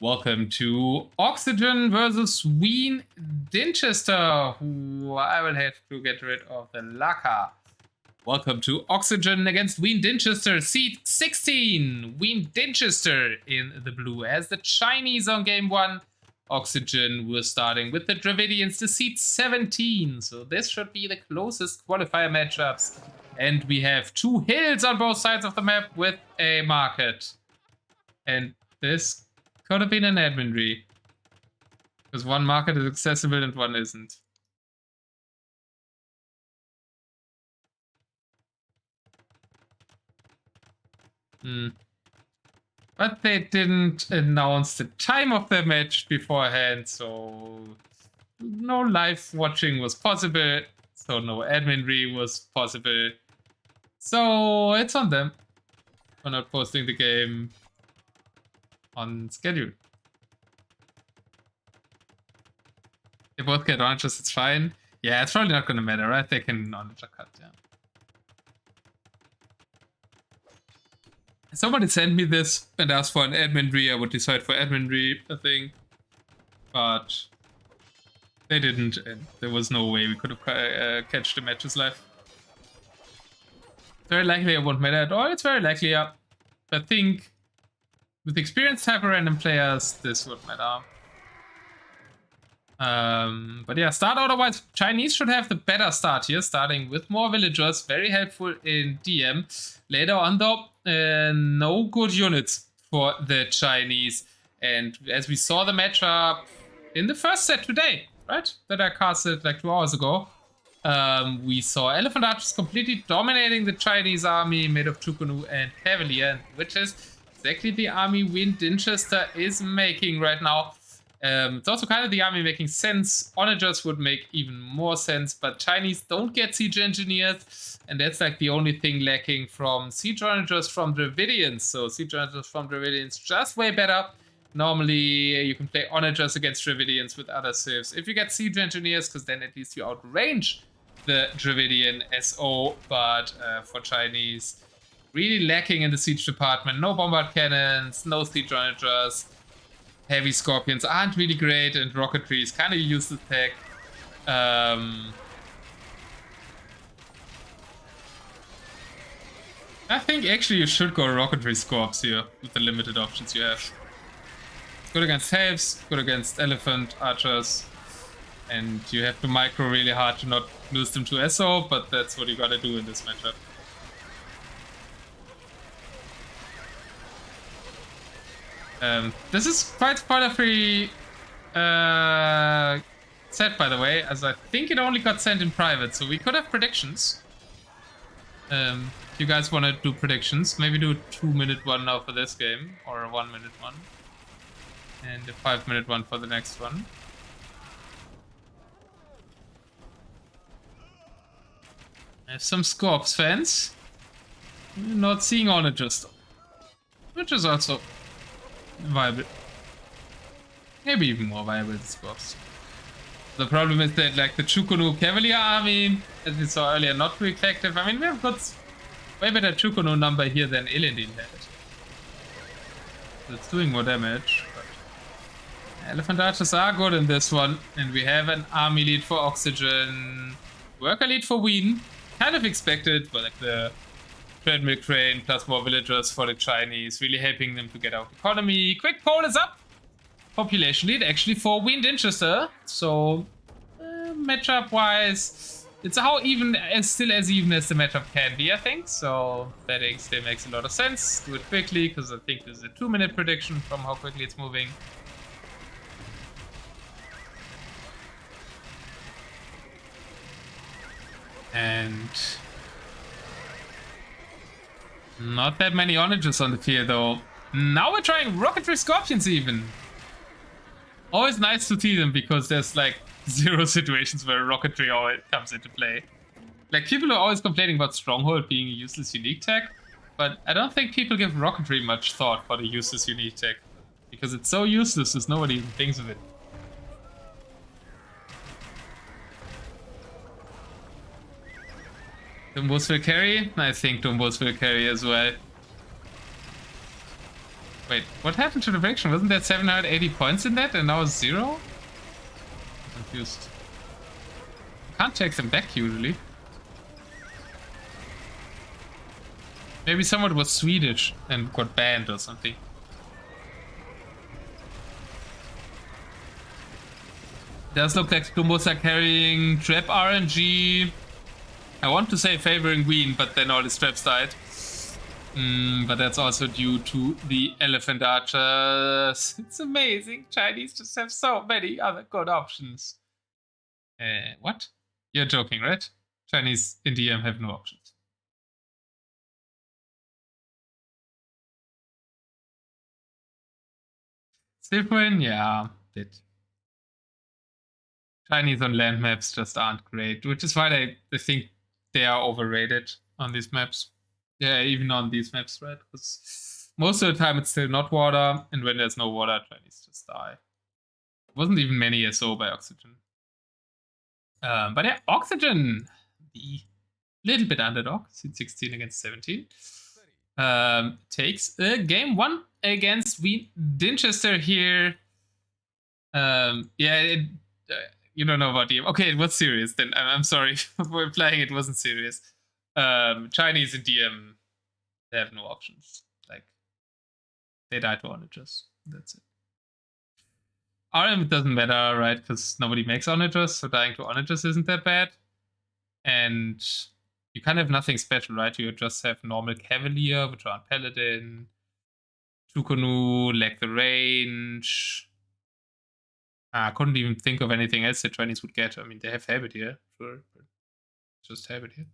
Welcome to Oxygen versus Wean Dinchester, who I will have to get rid of the Laka. Welcome to Oxygen against Wean Dinchester, seed 16. Wean Dinchester in the blue as the Chinese on game 1. Oxygen, we're starting with the Dravidians, the seed 17. So this should be the closest qualifier matchups. And we have 2 hills on both sides of the map with a market. And this could have been an admin tree. Because one market is accessible and one isn't. But they didn't announce the time of the match beforehand, so no live watching was possible. So no admin tree was possible. So it's on them for not posting the game on schedule. They both get launches, it's fine. Yeah, it's probably not gonna matter, right? They can onager cut, yeah. Somebody sent me this and asked for an admin tree. I would decide for admin tree, I think. But they didn't, and there was no way we could have catch the matches live. Very likely it won't matter at all. It's very likely, yeah. I think with experienced Hyperrandom players, this would matter. But yeah, start otherwise. Chinese should have the better start here, starting with more villagers. Very helpful in DM. Later on, though, no good units for the Chinese. And as we saw the matchup in the first set today, right? That I casted like 2 hours ago. We saw Elephant Archers completely dominating the Chinese army made of Chukunu and Cavalier, which is exactly the army Wean Dinchester is making right now. It's also kind of the army making sense. Onagers would make even more sense, but Chinese don't get siege engineers, and that's like the only thing lacking from siege onagers from Dravidians. So siege onagers from Dravidians just way better. Normally you can play onagers against Dravidians with other civs if you get siege engineers, because then at least you outrange the Dravidian SO. But for Chinese, really lacking in the siege department. No bombard cannons, no siege onagers. Heavy scorpions aren't really great, and rocketry is kind of a useless tech. I think actually you should go rocketry scorps here with the limited options you have. Good against halves, good against elephant archers, and you have to micro really hard to not lose them to SO, but that's what you gotta do in this matchup. This is quite spoiler-free set, by the way, as I think it only got sent in private, so we could have predictions. If you guys want to do predictions, maybe do a 2-minute one now for this game, or a 1-minute one, and a 5-minute one for the next one. I have some Scorps fans. Not seeing onagers, which is also viable. Maybe even more viable than Scorps. The problem is that like the Chukunu Cavalier army, as we saw earlier, not too effective. I mean, we have got way better Chukunu number here than Illidan had. So it's doing more damage. But Elephant Archers are good in this one. And we have an army lead for Oxygen. Worker lead for Wean. Kind of expected, but like the treadmill crane plus more villagers for the Chinese, really helping them to get out economy. Quick poll is up. Population lead actually for Wean Dinchester. So matchup wise, it's how even still as even as the matchup can be, I think. So betting still makes a lot of sense. Do it quickly because I think this is a 2-minute prediction from how quickly it's moving. And not that many onagers on the field though. Now we're trying rocketry scorpions even. Always nice to see them because there's like 0 situations where rocketry always comes into play. Like people are always complaining about Stronghold being a useless unique tech, but I don't think people give rocketry much thought for the useless unique tech. Because it's so useless that nobody even thinks of it. Dumbos will carry? I think Dumbos will carry as well. Wait, what happened to the prediction? Wasn't there 780 points in that and now 0? I'm confused. You can't take them back usually. Maybe someone was Swedish and got banned or something. Does look like Dumbos are carrying trap RNG. I want to say favoring Wean, but then all his traps died. But that's also due to the elephant archers. It's amazing. Chinese just have so many other good options. What? You're joking, right? Chinese in DM have no options. Different, yeah, bit. Chinese on land maps just aren't great, which is why I think they are overrated on these maps. Yeah, even on these maps, right? Because most of the time it's still not water, and when there's no water, Chinese just die. Wasn't even many SO by Oxygen. But yeah, Oxygen, the little bit underdog, 16 against 17, takes game 1 against Wean Dinchester here. Yeah, you don't know about DM. Okay, it was serious then. I'm sorry for implying it wasn't serious. Chinese in DM, they have no options. Like, they die to onagers. That's it. RM doesn't matter, right? Because nobody makes onagers, so dying to onagers isn't that bad. And you kind of have nothing special, right? You just have normal Cavalier, which are on Paladin. Tukonu, lack the range. I couldn't even think of anything else that Chinese would get. I mean, they have Habit here, sure, but just Habit here.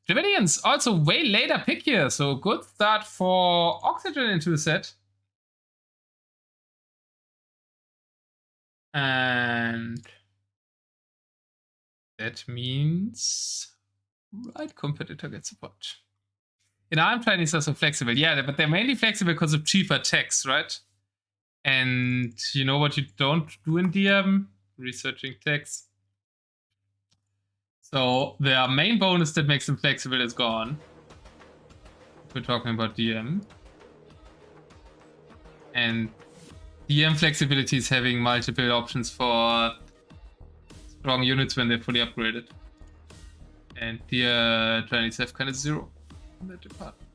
Javelians also way later pick here, so good start for Oxygen into the set. And that means right competitor gets a punch. In ARM Chinese are so flexible, yeah, but they're mainly flexible because of cheaper techs, right? And you know what you don't do in DM? Researching text. So their main bonus that makes them flexible is gone. We're talking about DM. And DM flexibility is having multiple options for strong units when they're fully upgraded. And the Chinese have kind of 0 in that department.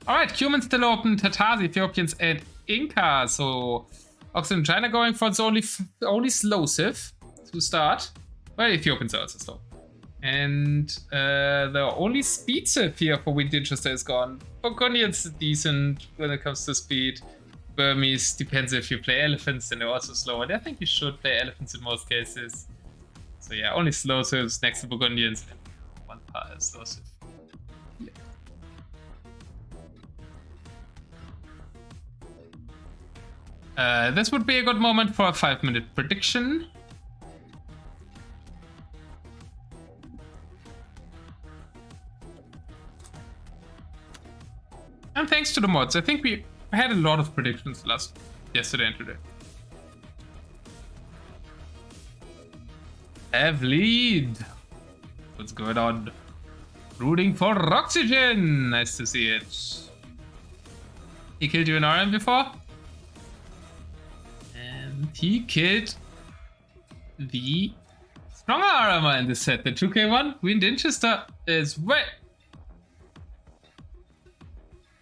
Alright, humans still open, Tatars, Ethiopians, and Inca. So Oxygen China going for its only slow civ to start. Well, Ethiopians are also slow. And the only speed civ here for Wean Dinchester is gone. Burgundians decent when it comes to speed. Burmese depends if you play elephants, and they're also slow. And I think you should play elephants in most cases. So yeah, only slow civs next to Burgundians and one slow civ. This would be a good moment for a 5-minute prediction. And thanks to the mods, I think we had a lot of predictions yesterday and today. Have lead. What's going on? Rooting for Oxygen. Nice to see it. He killed you in RM before? And he killed the stronger armor in this set, the 2k1. Wean Dinchester is wet.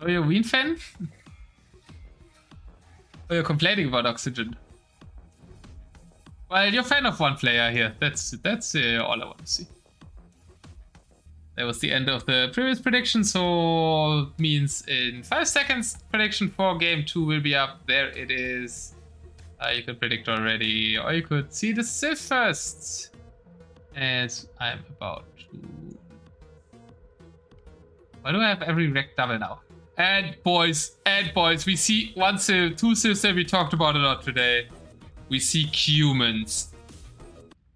Are you a Wean fan? Or you're complaining about Oxygen? Well, you're a fan of one player here. That's all I want to see. That was the end of the previous prediction, so means in 5 seconds prediction for game 2 will be up. There it is. You could predict already, or you could see the civ first. As I'm about to... Why do I have every rec double now? And boys, we see 1 civ, 2 civs that we talked about a lot today. We see humans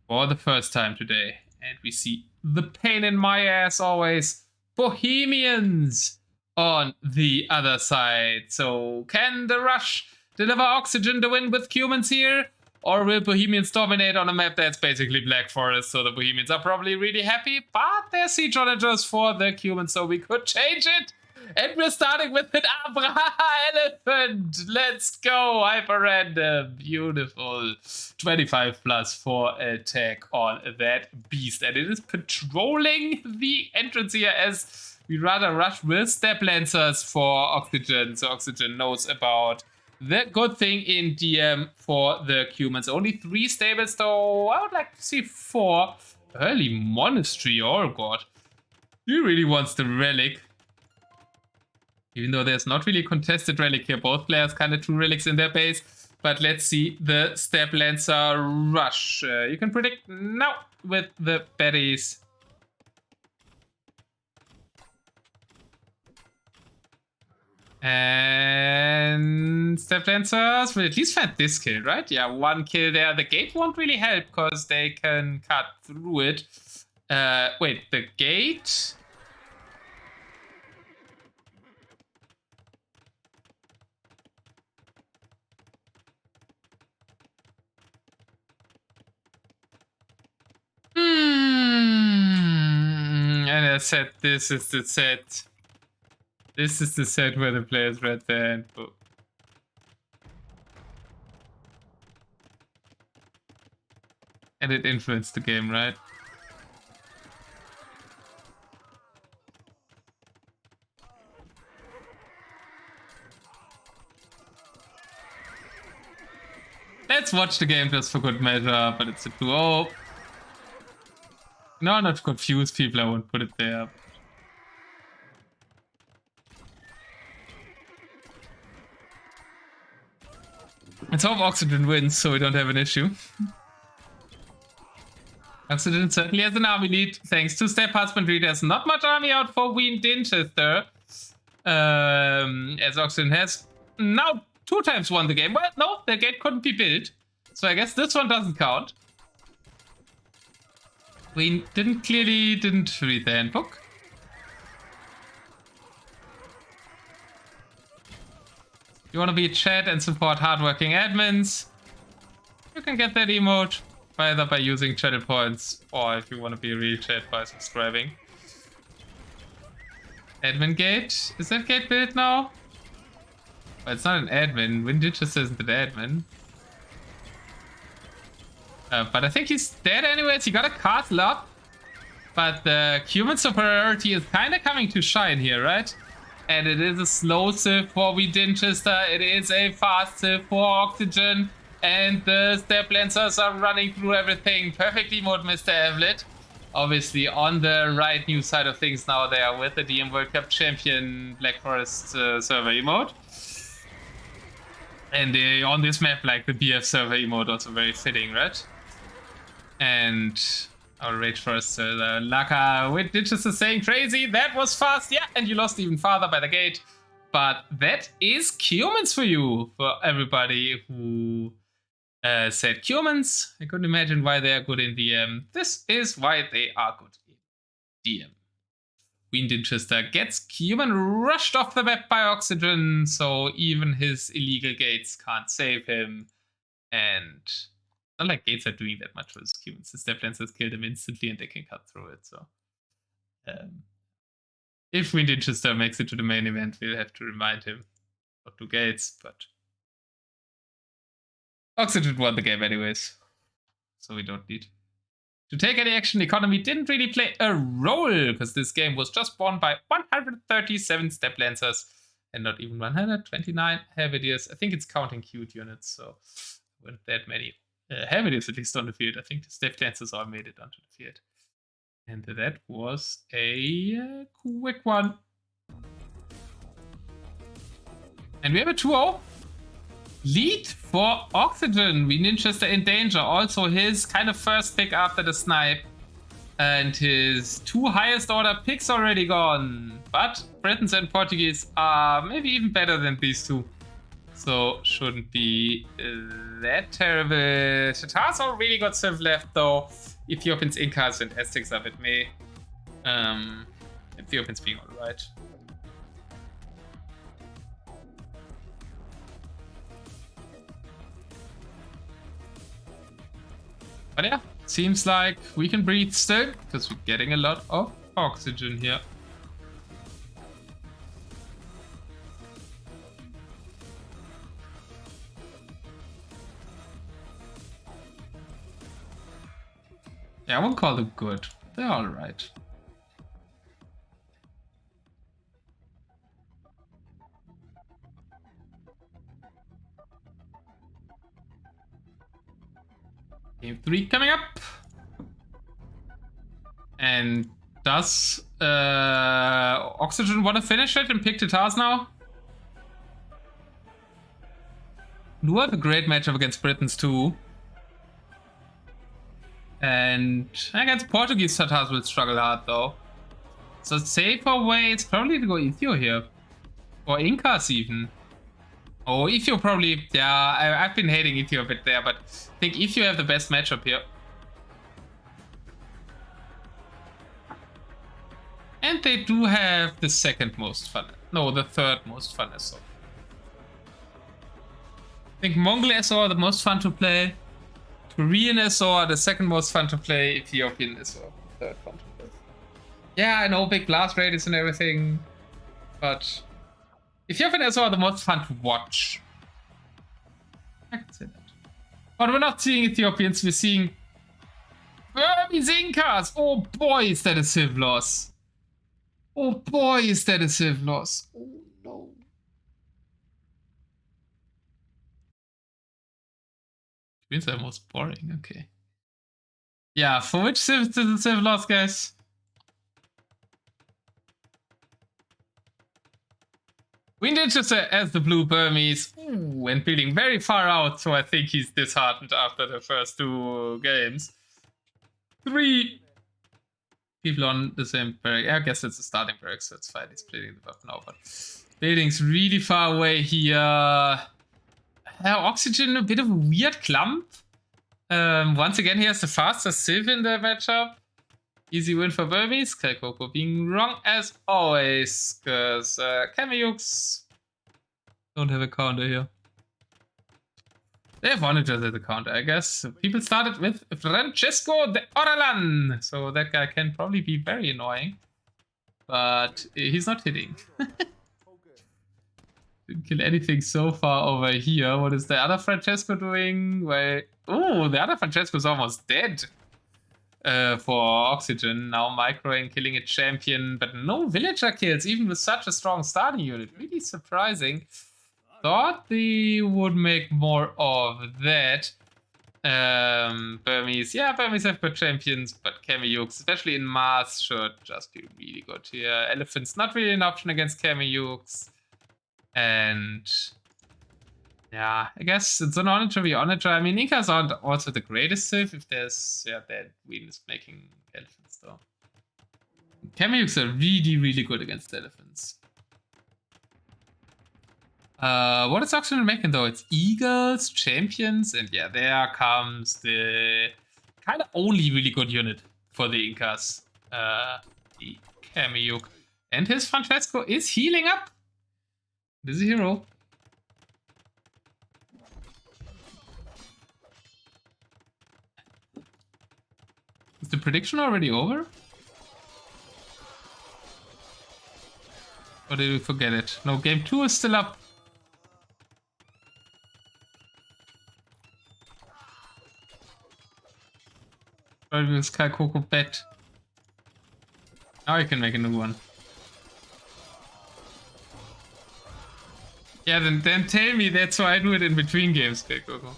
for the first time today. And we see the pain in my ass always, Bohemians on the other side. So can the Rush deliver Oxygen to win with humans here? Or will Bohemians dominate on a map that's basically Black Forest? So the Bohemians are probably really happy, but they're siege onagers for the humans, so we could change it. And we're starting with an Abra Elephant. Let's go. Hyperrandom. Beautiful. 25 plus for attack on that beast. And it is patrolling the entrance here as we rather rush with Steppe Lancers for Oxygen. So Oxygen knows about the good thing in DM for the humans. Only 3 stables though. I would like to see 4. Early Monastery. Oh god. He really wants the relic. Even though there's not really a contested relic here. Both players kind of 2 relics in their base. But let's see the Steppe Lancer rush. You can predict now with the berries. And Steppe Lancers will at least find this kill, right? Yeah, 1 kill there. The gate won't really help because they can cut through it. Wait, the gate... And I said this is the set. This is the set where the players read the handbook. And it influenced the game, right? Let's watch the game just for good measure, but it's a 2-0. No, not to confuse people, I won't put it there. Let's hope Oxygen wins so we don't have an issue. Oxygen certainly has an army lead. Thanks to Steppe Husbandry, there's not much army out for Wean Dinchester. As Oxygen has now 2 times won the game. Well, no, the gate couldn't be built. So I guess this one doesn't count. We didn't read the handbook. You want to be chat and support hardworking admins? You can get that emote either by using channel points or if you want to be a real chat by subscribing. Admin gate? Is that gate built now? Well, it's not an admin. Wean Dinchester isn't an admin. But I think he's dead anyways. He got a castle up. But the human superiority is kind of coming to shine here, right? And it is a slow civ for Wean Dinchester. It is a fast civ for Oxygen. And the Steppe Lancers are running through everything. Perfect emote, Mr. Evlet. Obviously on the right new side of things now there with the DM World Cup champion Black Forest server emote. And on this map, like the BF server emote, also very fitting, right? And our Rage Forest Laka with Dinchester saying crazy. That was fast, yeah, and you lost even farther by the gate. But that is humans for you, for everybody who said humans. I couldn't imagine why they are good in DM. This is why they are good in DM. Wean Dinchester gets human rushed off the map by Oxygen, so even his illegal gates can't save him. And it's not like gates are doing that much with humans. The Steppe Lancers killed him instantly and they can cut through it. So if Wean Dinchester makes it to the main event, we'll have to remind him not to gates, but Oxygen won the game anyways, so we don't need to take any action. The economy didn't really play a role because this game was just won by 137 Steppe Lancers and not even 129 Heavideers. I think it's counting cute units, so weren't that many Heavideers at least on the field. I think the Steppe Lancers all made it onto the field. And that was a quick one. And we have a 2-0 lead for Oxygen. Wean Dinchester in danger. Also his kind of first pick after the snipe. And his 2 highest order picks already gone. But Britons and Portuguese are maybe even better than these 2. So shouldn't be that terrible. Shatazo really got Civ left though. Ethiopians, Incas, and Aztecs are with me. Ethiopians being alright. But yeah, seems like we can breathe still, because we're getting a lot of oxygen here. Yeah, I won't call them good. They're alright. Game 3 coming up. And does Oxygen want to finish it and pick Titars now? Do have a great matchup against Britons too. And against Portuguese Tatars will struggle hard though. So safer way is probably to go Ethio here. Or Incas even. Oh, Ethio probably, yeah, I've been hating Ethio a bit there, but I think Ethio have the best matchup here. And they do have the second most fun. No, the third most fun SO. I think Mongol SO are the most fun to play. Korean SO are the second most fun to play. Ethiopian SO the third fun to play. Yeah, I know big blast radius and everything. But Ethiopian SO are the most fun to watch. I can say that. But we're not seeing Ethiopians, we're seeing Burmese Incas. Oh boy, is that a civ loss. Oh boy, is that a civ loss. Oh no. Means are most boring, okay. Yeah, for which civ is the civ loss, guys? Wean Dinchester as the blue Burmese. Ooh, and building very far out, so I think he's disheartened after the first 2 games. 3 people on the same barrack. I guess it's a starting barrack, so it's fine. He's building the buff now, but building's really far away here. Oxygen, a bit of a weird clump. Once again, he has the fastest civ in the matchup. Easy win for Burmese. Kalkoko being wrong as always, because Kamayuks don't have a counter here. They have onagers as a counter, I guess. People started with Francesco de Oralan, so that guy can probably be very annoying, but he's not hitting. Didn't kill anything so far over here. What is the other Francesco doing? Wait. Oh, the other Francesco is almost dead for Oxygen. Now microing, killing a champion, but no villager kills, even with such a strong starting unit. Really surprising. Thought they would make more of that. Burmese, yeah, Burmese have good champions, but Kamayuks, especially in mass, should just be really good here. Elephant's not really an option against Kamayuks. And yeah, I guess it's an honor to be onager. I mean, Incas aren't also the greatest civ if there's, yeah, that Wean is making elephants though. Kamayuks are really, really good against elephants. What is Oxygen making though? It's eagles, champions, and yeah, there comes the kind of only really good unit for the Incas. The Kamayuk. And his Francesco is healing up. This is a hero. Is the prediction already over? Or did we forget it? No, game 2 is still up. Probably with Kalkoko bet. Now I can make a new one. Yeah, then tell me that's why I do it in between games, Kalkoko.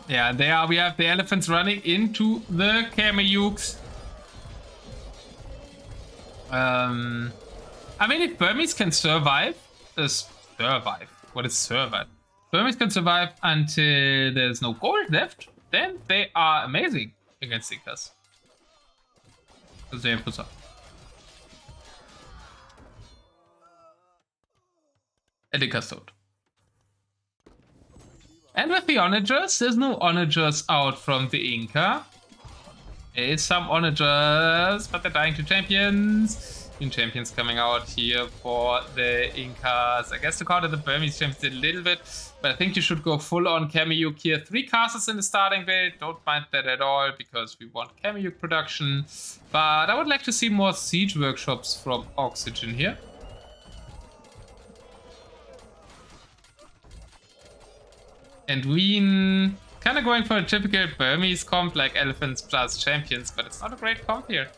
Yeah, there we have the elephants running into the Kamayuks. I mean, if Burmese can survive, what is survive? Burmese can survive until there's no gold left, then they are amazing against Incas. Because they have Pusa. And Incas don't. And with the onagers, there's no onagers out from the Inca. There is some onagers, but they're dying to champions. New champions coming out here for the Incas. I guess to counter the Burmese champions a little bit, but I think you should go full on Kamayuk here. 3 castles in the starting build. Don't mind that at all because we want Kamayuk production. But I would like to see more siege workshops from Oxygen here. And Wean kind of going for a typical Burmese comp like Elephants plus Champions, but it's not a great comp here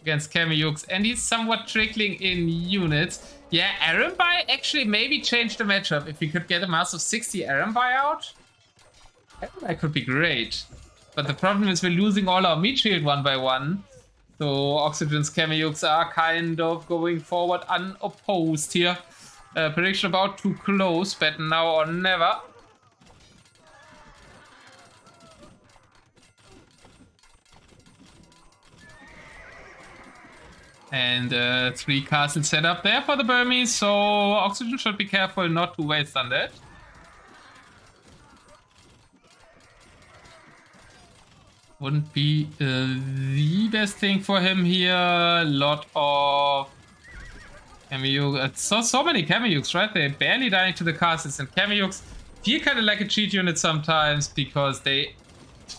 against Kamayuks. And he's somewhat trickling in units. Yeah, Arambai actually maybe changed the matchup. If we could get a mass of 60 Arambai out, that could be great. But the problem is we're losing all our meat shield one by one. So Oxygen's Kamayuks are kind of going forward unopposed here. Prediction about to close, bet now or never. And 3 castles set up there for the Burmese, so Oxygen should be careful not to waste on that. Wouldn't be the best thing for him here. A lot of Kamayuks. So many Kamayuks, right? They're barely dying to the castles, and Kamayuks feel kind of like a cheat unit sometimes because they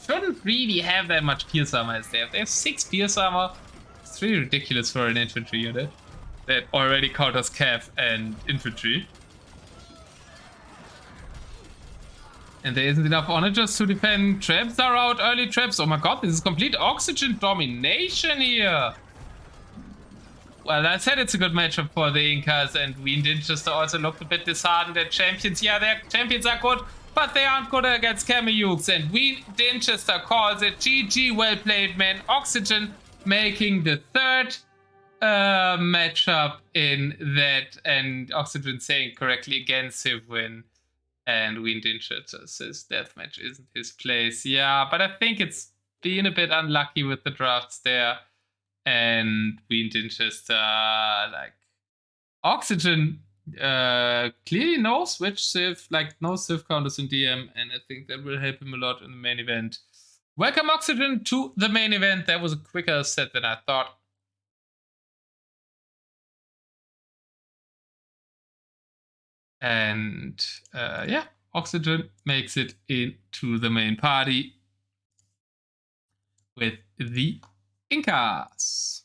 shouldn't really have that much pierce armor as they have. They have 6 pierce armor. It's really ridiculous for an infantry unit that already counters cav and infantry. And there isn't enough onagers to defend. Traps are out, early traps. Oh my god, this is complete Oxygen domination here. Well, I said it's a good matchup for the Incas, and Wean Dinchester also looked a bit disheartened at Champions. Yeah, their Champions are good, but they aren't good against Kamayuks. And Wean Dinchester calls it GG, well played, man. Oxygen making the 3rd matchup in that, and Oxygen saying correctly against him win. And Wean Dinchester says deathmatch isn't his place. Yeah, but I think it's been a bit unlucky with the drafts there. And Wean Dinchester, like, Oxygen clearly knows which Civ, like, no Civ counters in DM, and I think that will help him a lot in the main event. Welcome, Oxygen, to the main event. That was a quicker set than I thought. And yeah, Oxygen makes it into the main party with the Incas.